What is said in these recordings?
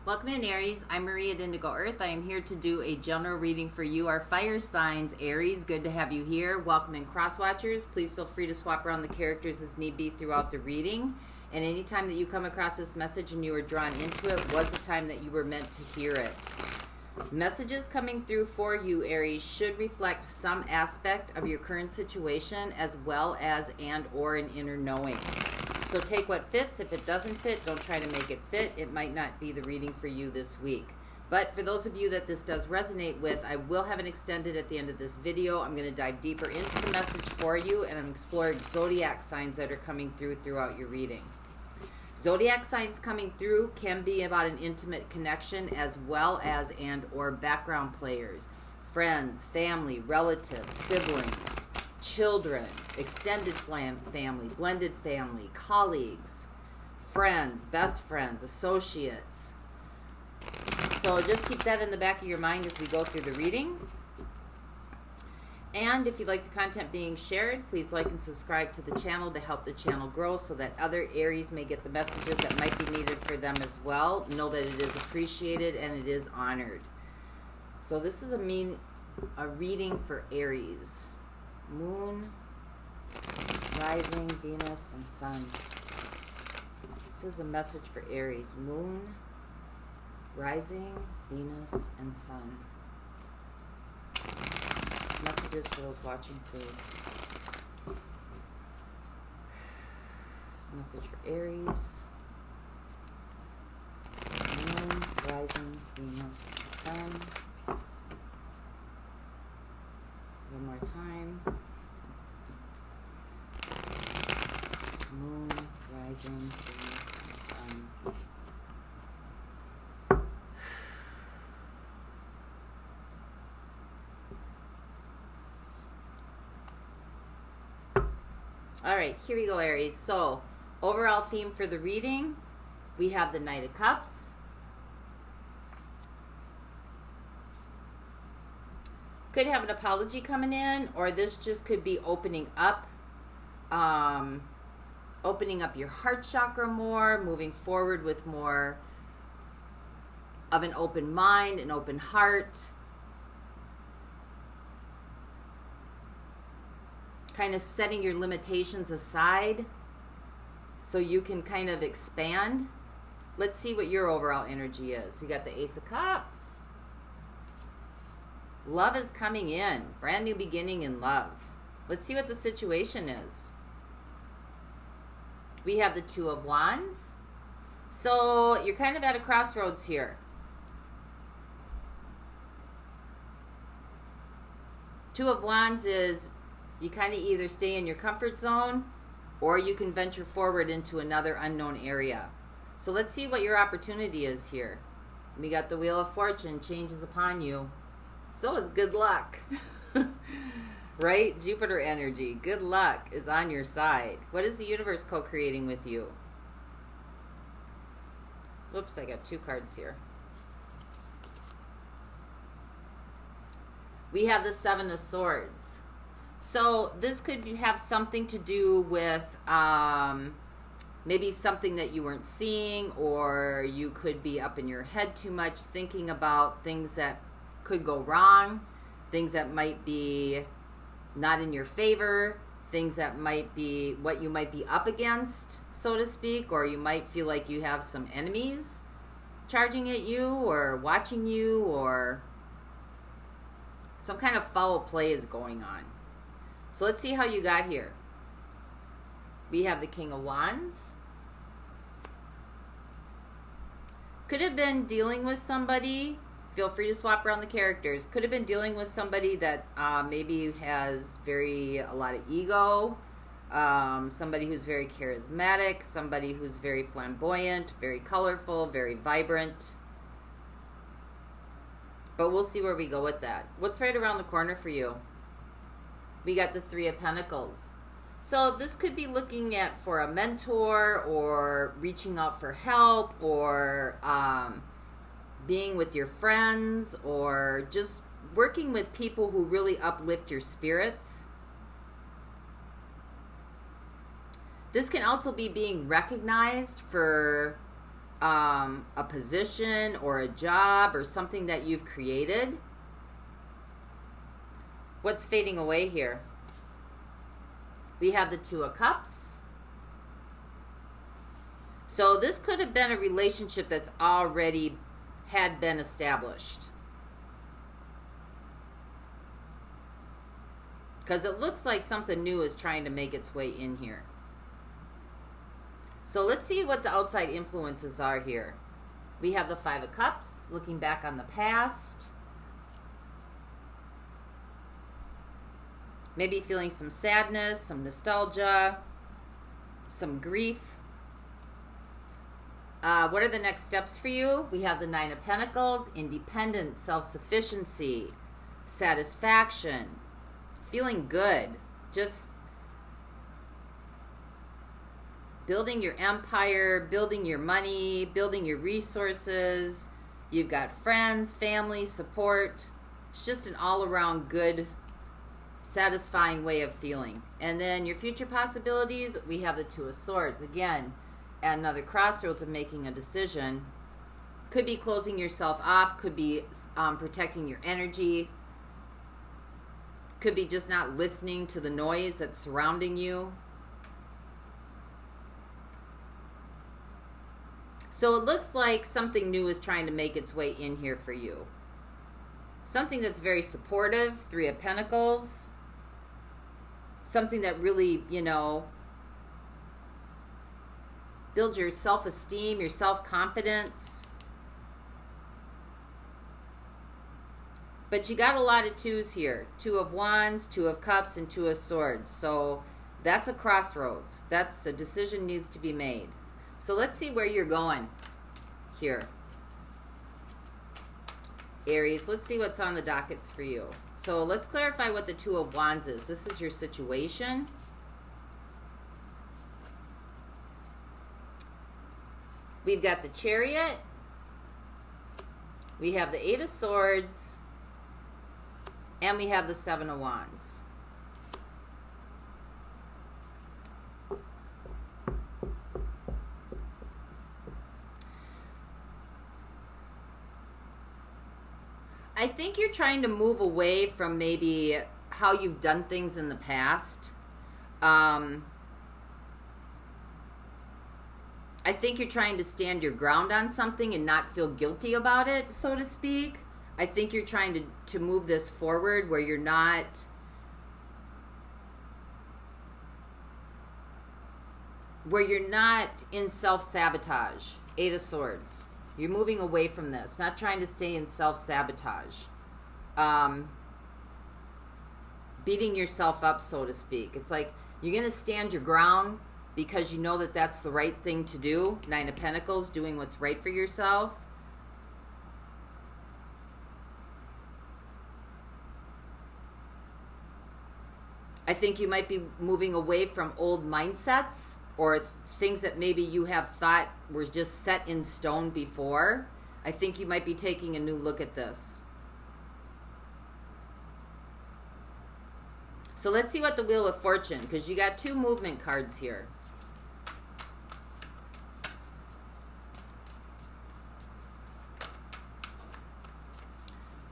Welcome in, Aries. I'm Marie at Indigo Earth. I am here to do a general reading for you, our fire signs. Aries, good to have you here. Welcome in, cross watchers. Please feel free to swap around the characters as need be throughout the reading. And anytime that you come across this message and you are drawn into it was the time that you were meant to hear it. Messages coming through for you, Aries, should reflect some aspect of your current situation as well as and or an inner knowing. So take what fits. If it doesn't fit, don't try to make it fit. It might not be the reading for you this week. But for those of you that this does resonate with, I will have an extended at the end of this video. I'm going to dive deeper into the message for you, and I'm exploring zodiac signs that are coming throughout your reading. Zodiac signs coming through can be about an intimate connection as well as and or background players, friends, family, relatives, siblings, children, extended family, blended family, colleagues, friends, best friends, associates. So just keep that in the back of your mind as we go through the reading. And if you like the content being shared, please like and subscribe to the channel to help the channel grow so that other Aries may get the messages that might be needed for them as well. Know that it is appreciated and it is honored. So this is a reading for Aries. Moon, rising, Venus, and Sun. This is a message for Aries. Moon, rising, Venus, and Sun. Messages for those watching, please. This message for Aries. Moon, rising, Venus, and Sun. One more time. Moon, rising, Venus, and Sun. All right, here we go, Aries. So, overall theme for the reading, we have the Knight of Cups. Could have an apology coming in, or this just could be opening up your heart chakra more, moving forward with more of an open mind, an open heart. Kind of setting your limitations aside so you can kind of expand. Let's see what your overall energy is. You got the Ace of Cups. Love is coming in. Brand new beginning in love. Let's see what the situation is. We have the Two of Wands. So you're kind of at a crossroads here. Two of Wands is you kind of either stay in your comfort zone or you can venture forward into another unknown area. So let's see what your opportunity is here. We got the Wheel of Fortune, changes upon you. So is good luck. Right? Jupiter energy. Good luck is on your side. What is the universe co-creating with you? Whoops, I got two cards here. We have the Seven of Swords. So this could have something to do with maybe something that you weren't seeing, or you could be up in your head too much thinking about things that could go wrong, things that might be not in your favor, things that might be what you might be up against, so to speak, or you might feel like you have some enemies charging at you or watching you, or some kind of foul play is going on. So let's see how you got here. We have the King of Wands. Could have been dealing with somebody. Feel free to swap around the characters. Could have been dealing with somebody that maybe has a lot of ego. Somebody who's very charismatic. Somebody who's very flamboyant, very colorful, very vibrant. But we'll see where we go with that. What's right around the corner for you? We got the Three of Pentacles. So this could be looking at for a mentor, or reaching out for help, or being with your friends, or just working with people who really uplift your spirits. This can also be being recognized for a position or a job or something that you've created. What's fading away here? We have the Two of Cups. So this could have been a relationship that's already had been established. Because it looks like something new is trying to make its way in here. So let's see what the outside influences are here. We have the Five of Cups, looking back on the past. Maybe feeling some sadness, some nostalgia, some grief. What are the next steps for you? We have the Nine of Pentacles, independence, self-sufficiency, satisfaction, feeling good, just building your empire, building your money, building your resources. You've got friends, family, support. It's just an all-around good, satisfying way of feeling. And then your future possibilities, we have the Two of Swords. Again, at another crossroads of making a decision. Could be closing yourself off, could be protecting your energy, could be just not listening to the noise that's surrounding you. So it looks like something new is trying to make its way in here for you. Something that's very supportive, Three of Pentacles. Something that really, you know, builds your self-esteem, your self-confidence. But you got a lot of twos here. Two of Wands, Two of Cups, and Two of Swords. So that's a crossroads. That's a decision needs to be made. So let's see where you're going here. Aries, let's see what's on the dockets for you. So let's clarify what the Two of Wands is. This is your situation. We've got the Chariot. We have the Eight of Swords. And we have the Seven of Wands. I think you're trying to move away from maybe how you've done things in the past. I think you're trying to stand your ground on something and not feel guilty about it, so to speak. I think you're trying to move this forward where you're not in self-sabotage. Eight of Swords. You're moving away from this, not trying to stay in self-sabotage. Beating yourself up, so to speak. It's like you're going to stand your ground because you know that that's the right thing to do. Nine of Pentacles, doing what's right for yourself. I think you might be moving away from old mindsets or things that maybe you have thought were just set in stone before. I think you might be taking a new look at this. So let's see what the Wheel of Fortune, because you got two movement cards here.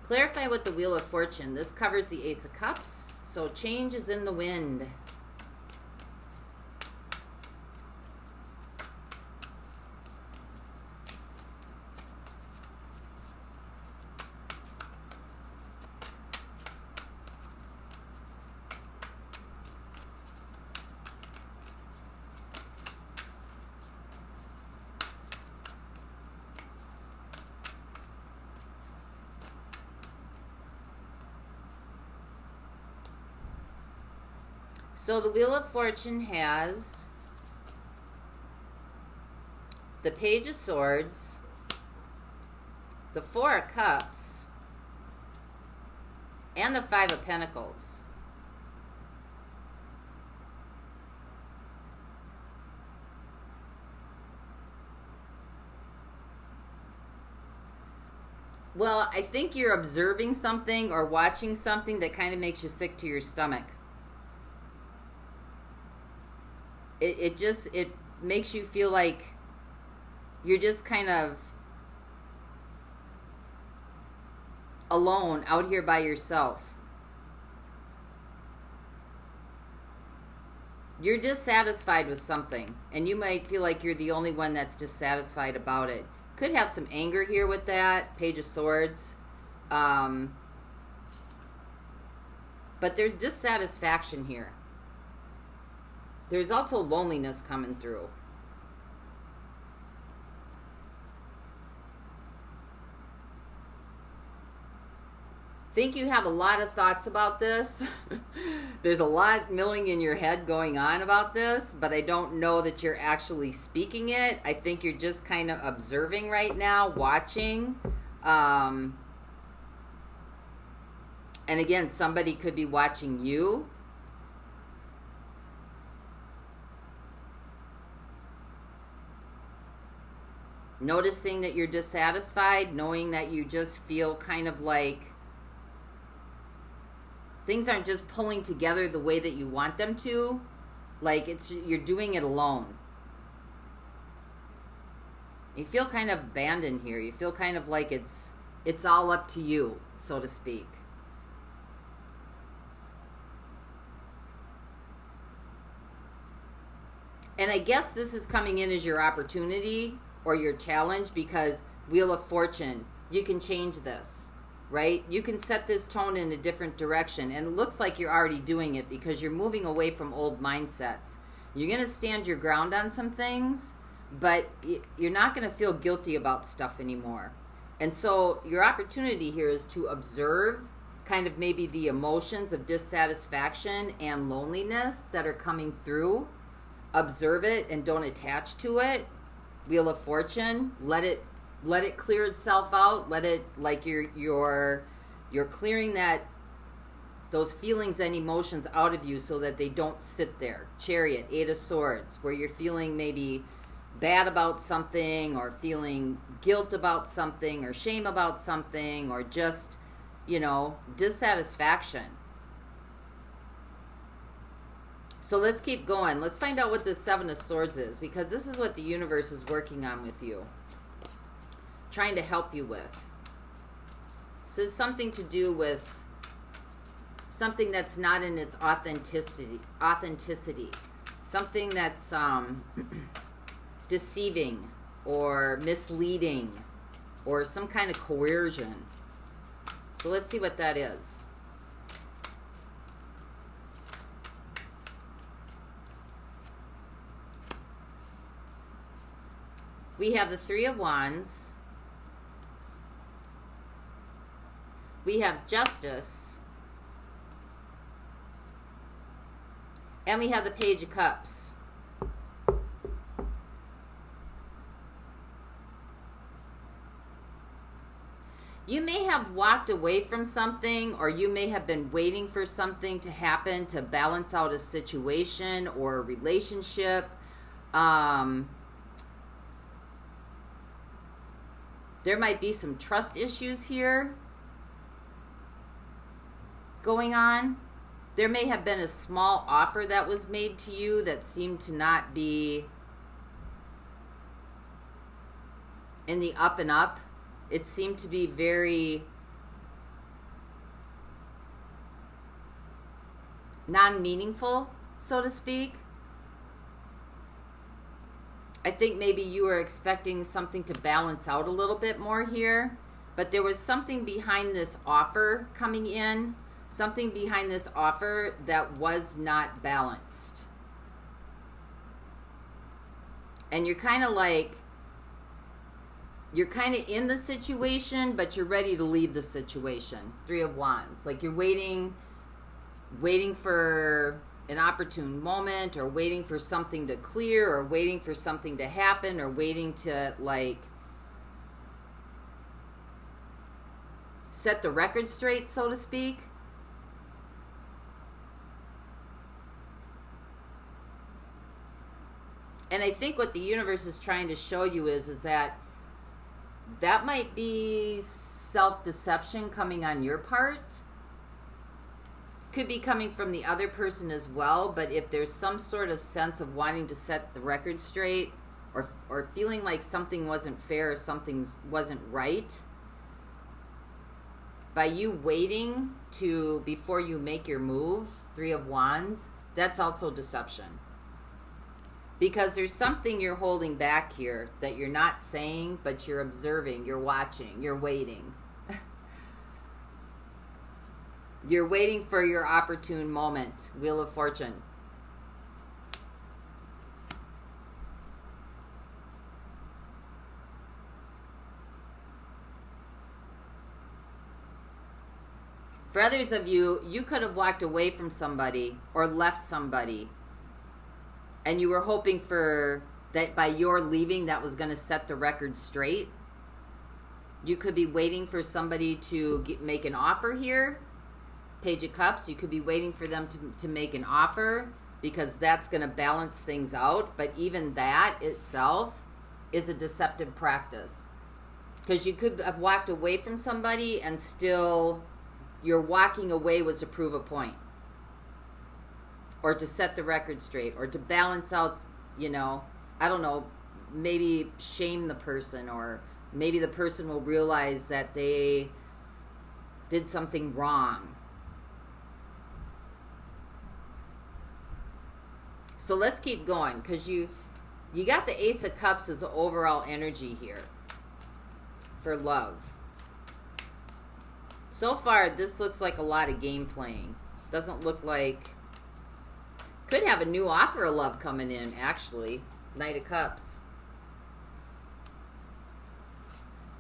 Clarify what the Wheel of Fortune. This covers the Ace of Cups. So change is in the wind. So the Wheel of Fortune has the Page of Swords, the Four of Cups, and the Five of Pentacles. Well, I think you're observing something or watching something that kind of makes you sick to your stomach. It makes you feel like you're just kind of alone out here by yourself. You're dissatisfied with something, and you might feel like you're the only one that's dissatisfied about it. Could have some anger here with that, Page of Swords. But there's dissatisfaction here. There's also loneliness coming through. Think you have a lot of thoughts about this. There's a lot milling in your head going on about this, but I don't know that you're actually speaking it. I think you're just kind of observing right now, watching. And again, somebody could be watching you. Noticing that you're dissatisfied, knowing that you just feel kind of like things aren't just pulling together the way that you want them to. Like you're doing it alone. You feel kind of abandoned here. You feel kind of like it's all up to you, so to speak. And I guess this is coming in as your opportunity or your challenge, because Wheel of Fortune, you can change this. Right? You can set this tone in a different direction. And it looks like you're already doing it because you're moving away from old mindsets. You're going to stand your ground on some things, but you're not going to feel guilty about stuff anymore. And so your opportunity here is to observe kind of maybe the emotions of dissatisfaction and loneliness that are coming through. Observe it and don't attach to it. Wheel of Fortune, let it clear itself out. Let it, like you're clearing those feelings and emotions out of you so that they don't sit there. Chariot, 8 of Swords, where you're feeling maybe bad about something, or feeling guilt about something, or shame about something, or just, dissatisfaction. So let's keep going. Let's find out what this 7 of Swords is, because this is what the universe is working on with you. Trying to help you with. This is something to do with something that's not in its authenticity. Something that's deceiving or misleading or some kind of coercion. So let's see what that is. We have the 3 of Wands. We have Justice. And we have the Page of Cups. You may have walked away from something, or you may have been waiting for something to happen to balance out a situation or a relationship. There might be some trust issues here going on. There may have been a small offer that was made to you that seemed to not be in the up and up. It seemed to be very non-meaningful, so to speak. I think maybe you were expecting something to balance out a little bit more here, but there was something behind this offer coming in, something behind this offer that was not balanced. And you're kind of like, you're kind of in the situation, but you're ready to leave the situation. 3 of Wands. Like you're waiting for an opportune moment, or waiting for something to clear, or waiting for something to happen, or waiting to like set the record straight, so to speak. And I think what the universe is trying to show you is that might be self-deception coming on your part. Could be coming from the other person as well, but if there's some sort of sense of wanting to set the record straight, or feeling like something wasn't fair or something wasn't right, by you waiting before you make your move, 3 of Wands, that's also deception. Because there's something you're holding back here that you're not saying, but you're observing, you're watching, you're waiting. You're waiting for your opportune moment. Wheel of Fortune. For others of you, you could have walked away from somebody or left somebody, and you were hoping for that by your leaving that was going to set the record straight. You could be waiting for somebody to make an offer here. Page of Cups, you could be waiting for them to make an offer because that's going to balance things out. But even that itself is a deceptive practice. Because you could have walked away from somebody and still your walking away was to prove a point. Or to set the record straight. Or to balance out, you know, I don't know, maybe shame the person. Or maybe the person will realize that they did something wrong. So let's keep going, because you got the Ace of Cups as the overall energy here for love. So far, this looks like a lot of game playing. Doesn't look like... Could have a new offer of love coming in, actually. Knight of Cups.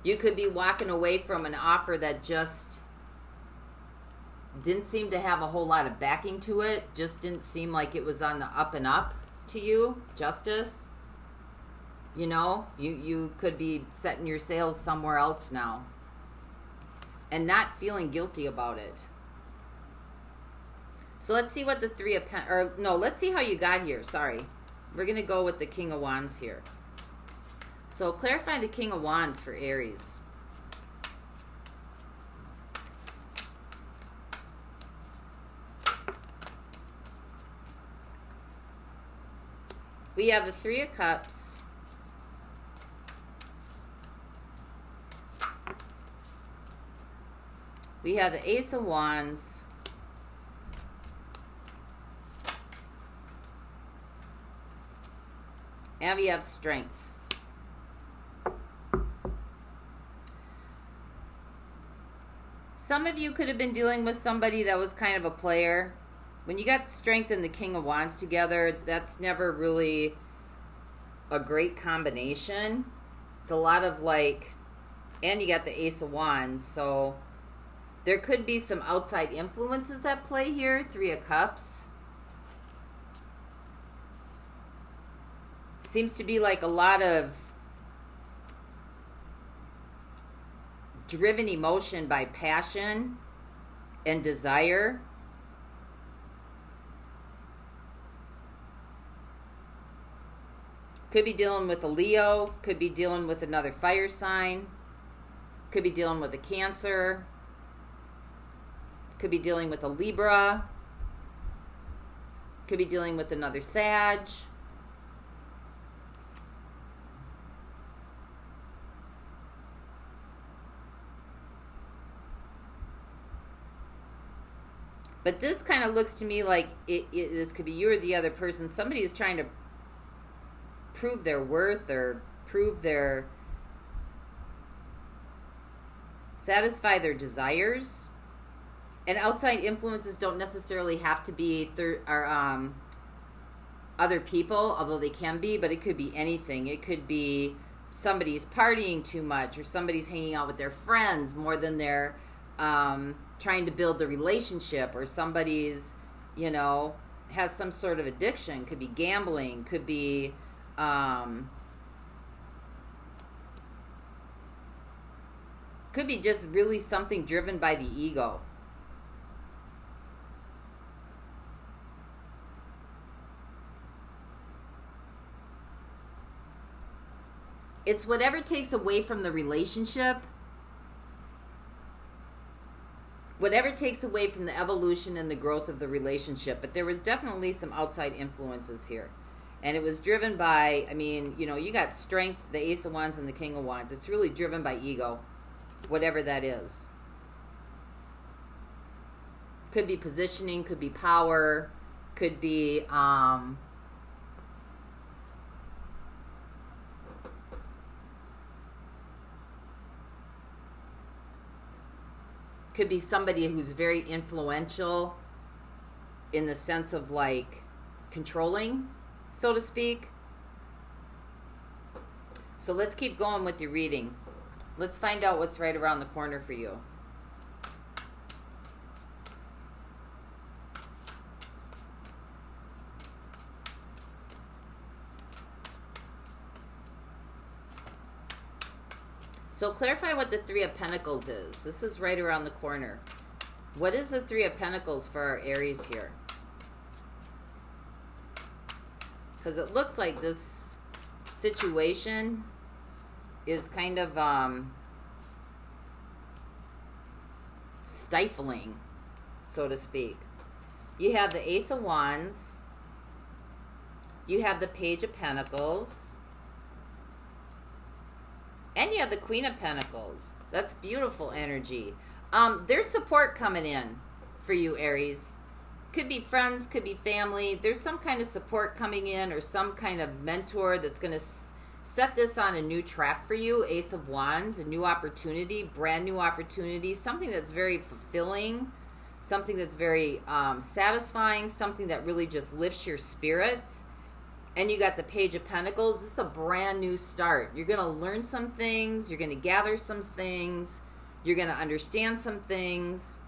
You could be walking away from an offer that just didn't seem to have a whole lot of backing to it. Just didn't seem like it was on the up and up to you. Justice. You know, you could be setting your sails somewhere else now. And not feeling guilty about it. So let's see what the let's see how you got here. Sorry. We're going to go with the King of Wands here. So clarify the King of Wands for Aries. We have the 3 of Cups. We have the Ace of Wands. And we have Strength. Some of you could have been dealing with somebody that was kind of a player. When you got Strength and the King of Wands together, that's never really a great combination. It's a lot of like, and you got the Ace of Wands, so there could be some outside influences at play here. 3 of Cups. Seems to be like a lot of driven emotion by passion and desire. Could be dealing with a Leo. Could be dealing with another fire sign. Could be dealing with a Cancer. Could be dealing with a Libra. Could be dealing with another Sag. But this kind of looks to me like this could be you or the other person. Somebody is trying to prove their worth or satisfy their desires. And outside influences don't necessarily have to be other people, although they can be, but it could be anything. It could be somebody's partying too much, or somebody's hanging out with their friends more than they're trying to build a relationship, or somebody's, you know, has some sort of addiction. Could be gambling, could be just really something driven by the ego. It's whatever takes away from the relationship, whatever takes away from the evolution and the growth of the relationship. But there was definitely some outside influences here. And it was driven by, I mean, you know, you got strength, the Ace of Wands and the King of Wands. It's really driven by ego, whatever that is. Could be positioning, could be power, could be somebody who's very influential in the sense of like controlling, so to speak. So let's keep going with your reading. Let's find out what's right around the corner for you. So clarify what the Three of Pentacles is. This is right around the corner. What is the Three of Pentacles for our Aries here? Because it looks like this situation is kind of stifling, so to speak. You have the Ace of Wands. You have the Page of Pentacles. And you have the Queen of Pentacles. That's beautiful energy. There's support coming in for you, Aries. Could be friends, could be family. There's some kind of support coming in or some kind of mentor that's going to set this on a new track for you. Ace of Wands, a new opportunity, brand new opportunity, something that's very fulfilling, something that's very satisfying, something that really just lifts your spirits. And you got the Page of Pentacles. This is a brand new start. You're going to learn some things. You're going to gather some things. You're going to understand some things.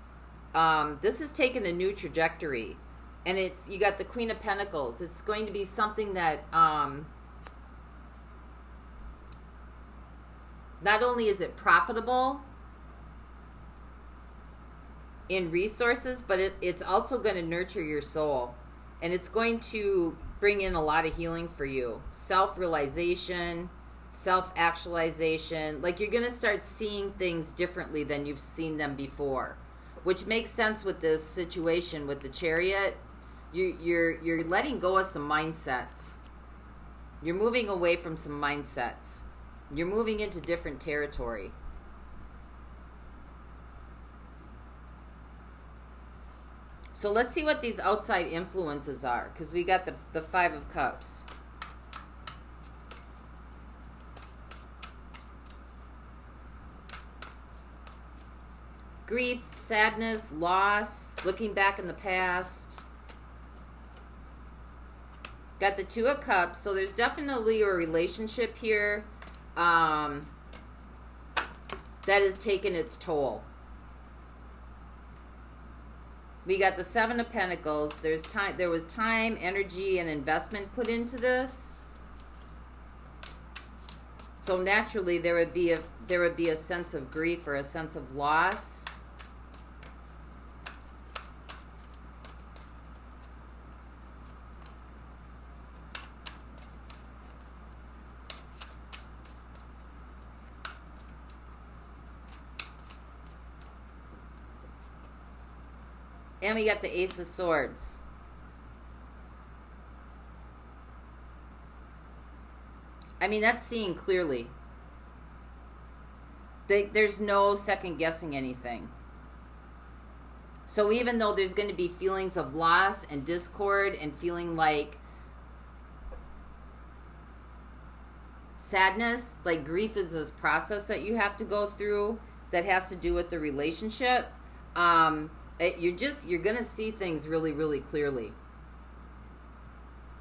This is taking a new trajectory. And it's, you got the Queen of Pentacles. It's going to be something that not only is it profitable in resources, but it's also going to nurture your soul. And it's going to bring in a lot of healing for you. Self-realization, self-actualization. Like you're going to start seeing things differently than you've seen them before, which makes sense with this situation with the Chariot. You're letting go of some mindsets. You're moving away from some mindsets. You're moving into different territory. So let's see what these outside influences are, because we got the Five of Cups. Grief, sadness, loss, looking back in the past. Got the Two of Cups, so there's definitely a relationship here that has taken its toll. We got the Seven of Pentacles. There was time, energy, and investment put into this. So naturally, there would be a sense of grief or a sense of loss. And we got the Ace of Swords. I mean, that's seeing clearly. There's no second guessing anything. So even though there's going to be feelings of loss and discord and feeling like sadness, like grief is this process that you have to go through that has to do with the relationship, you're going to see things really, really clearly.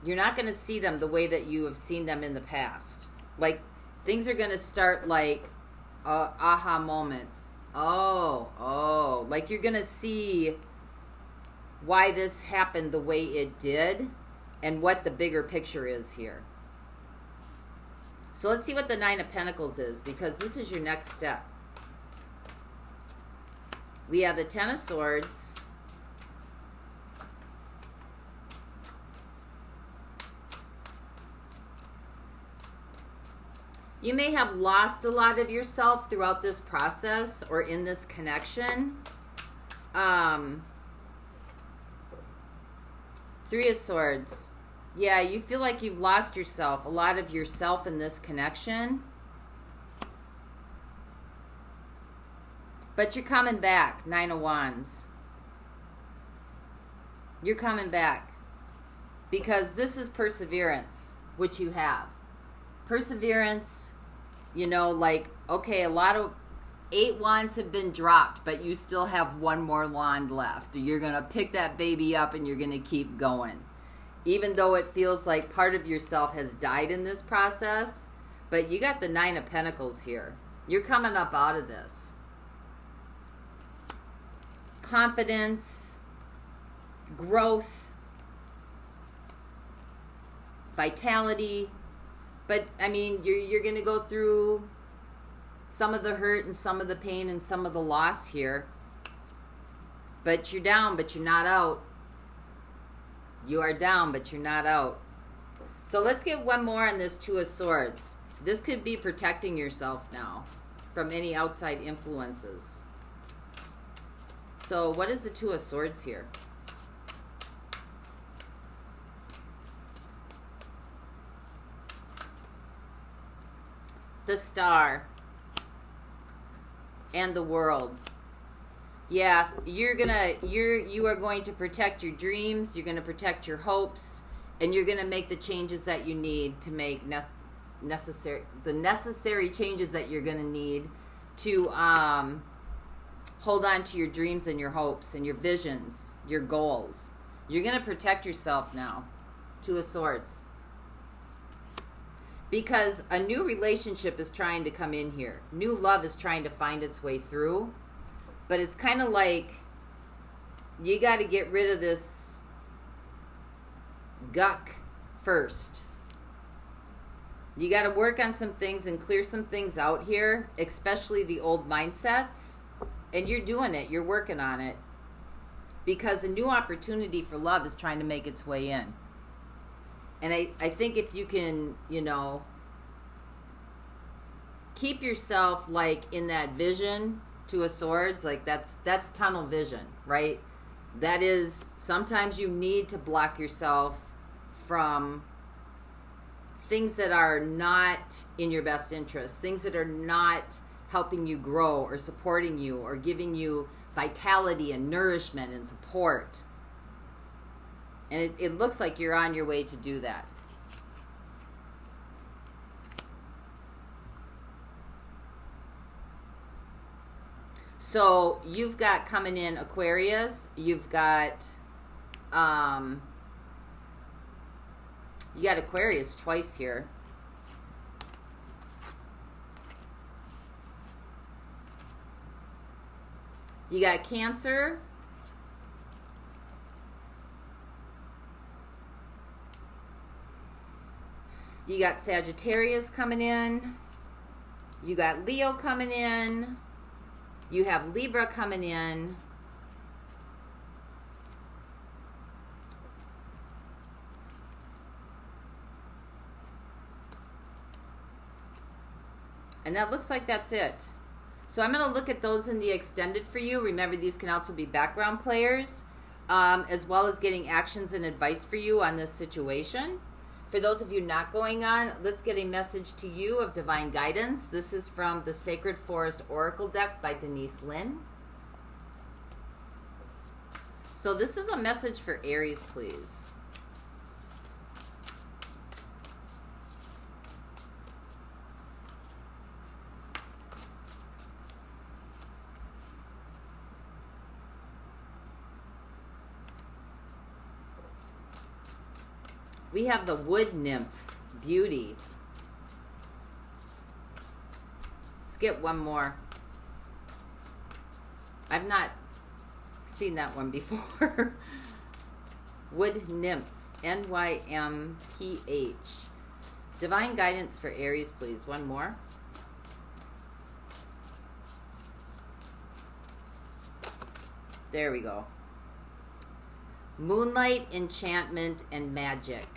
You're not going to see them the way that you have seen them in the past. Like, things are going to start like aha moments. Oh, like you're going to see why this happened the way it did and what the bigger picture is here. So let's see what the Nine of Pentacles is, because this is your next step. We have the Ten of Swords. You may have lost a lot of yourself throughout this process or in this connection. Three of Swords. Yeah, you feel like you've lost yourself, a lot of yourself in this connection. But you're coming back, 9 of Wands. You're coming back. Because this is perseverance, which you have. Perseverance, you know, like, okay, a lot of 8 wands have been dropped, but you still have one more wand left. You're going to pick that baby up and you're going to keep going. Even though it feels like part of yourself has died in this process, but you got the 9 of Pentacles here. You're coming up out of this. Confidence, growth, vitality. But, I mean, you're going to go through some of the hurt and some of the pain and some of the loss here. But you're down, but you're not out. You are down, but you're not out. So let's get one more on this 2 of Swords. This could be protecting yourself now from any outside influences. So what is the 2 of Swords here? The Star and the World. Yeah, you are going to protect your dreams, you're going to protect your hopes, and you're going to make the changes that you need to make necessary changes that you're going to need to hold on to your dreams and your hopes and your visions, your goals. You're going to protect yourself now. 2 of Swords. Because a new relationship is trying to come in here. New love is trying to find its way through. But it's kind of like you got to get rid of this guck first. You got to work on some things and clear some things out here, especially the old mindsets. And you're doing it. You're working on it. Because a new opportunity for love is trying to make its way in. And I think if you can, you know, keep yourself like in that vision, 2 of Swords, like that's tunnel vision, right? That is, sometimes you need to block yourself from things that are not in your best interest, things that are not helping you grow or supporting you or giving you vitality and nourishment and support. And it looks like you're on your way to do that. So you've got coming in Aquarius. You've got Aquarius twice here. You got Cancer. You got Sagittarius coming in. You got Leo coming in. You have Libra coming in. And that looks like that's it. So I'm going to look at those in the extended for you. Remember, these can also be background players, as well as getting actions and advice for you on this situation. For those of you not going on, let's get a message to you of divine guidance. This is from the Sacred Forest Oracle deck by Lynn. So this is a message for Aries, please. We have the Wood Nymph, Beauty. Let's get one more. I've not seen that one before. Wood Nymph, N-Y-M-P-H. Divine guidance for Aries, please. One more. There we go. Moonlight, enchantment, and magic.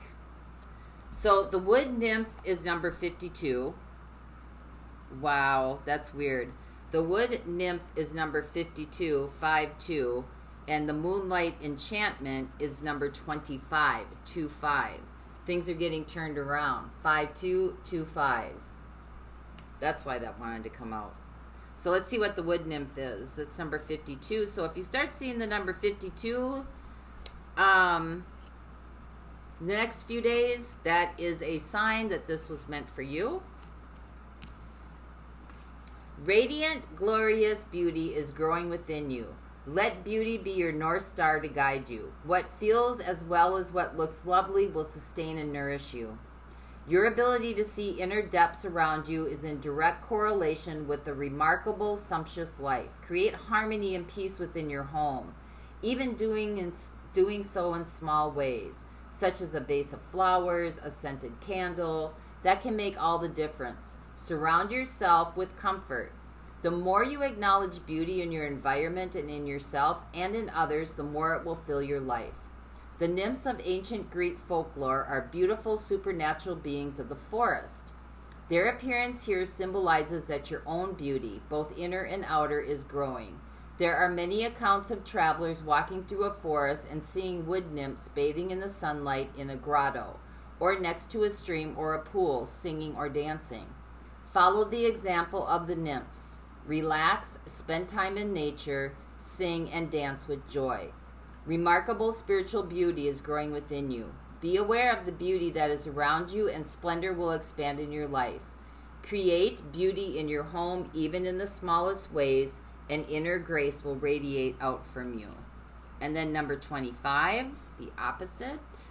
So the Wood Nymph is number 52. Wow, that's weird. The Wood Nymph is number 52, 5-2, and the Moonlight Enchantment is number 25, 2-5. Things are getting turned around. 5225. That's why that wanted to come out. So let's see what the wood nymph is. It's number 52. So if you start seeing the number 52, the next few days, that is a sign that this was meant for you. Radiant, glorious beauty is growing within you. Let beauty be your North Star to guide you. What feels as well as what looks lovely will sustain and nourish you. Your ability to see inner depths around you is in direct correlation with a remarkable, sumptuous life. Create harmony and peace within your home, even doing so in small ways, such as a vase of flowers, a scented candle. That can make all the difference. Surround yourself with comfort. The more you acknowledge beauty in your environment and in yourself and in others, the more it will fill your life. The nymphs of ancient Greek folklore are beautiful supernatural beings of the forest. Their appearance here symbolizes that your own beauty, both inner and outer, is growing. There are many accounts of travelers walking through a forest and seeing wood nymphs bathing in the sunlight in a grotto, or next to a stream or a pool, singing or dancing. Follow the example of the nymphs. Relax, spend time in nature, sing and dance with joy. Remarkable spiritual beauty is growing within you. Be aware of the beauty that is around you, and splendor will expand in your life. Create beauty in your home, even in the smallest ways, and inner grace will radiate out from you. And then number 25, the opposite.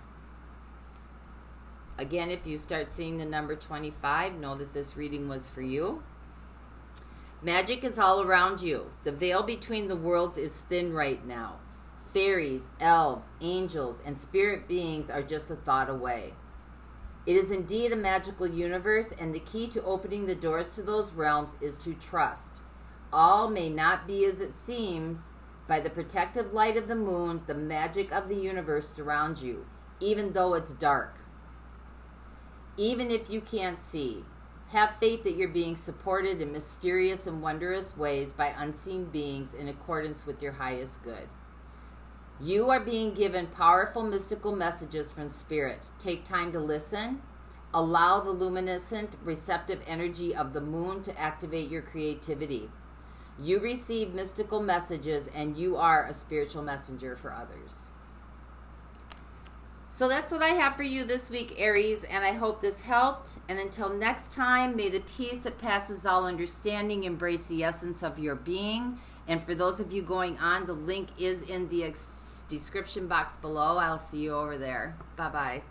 Again, if you start seeing the number 25, know that this reading was for you. Magic is all around you. The veil between the worlds is thin right now. Fairies, elves, angels, and spirit beings are just a thought away. It is indeed a magical universe, and the key to opening the doors to those realms is to trust. All may not be as it seems. By the protective light of the moon, the magic of the universe surrounds you, even though it's dark. Even if you can't see, have faith that you're being supported in mysterious and wondrous ways by unseen beings in accordance with your highest good. You are being given powerful mystical messages from Spirit. Take time to listen. Allow the luminescent, receptive energy of the moon to activate your creativity. You receive mystical messages, and you are a spiritual messenger for others. So that's what I have for you this week, Aries, and I hope this helped. And until next time, may the peace that passes all understanding embrace the essence of your being. And for those of you going on, the link is in the description box below. I'll see you over there. Bye-bye.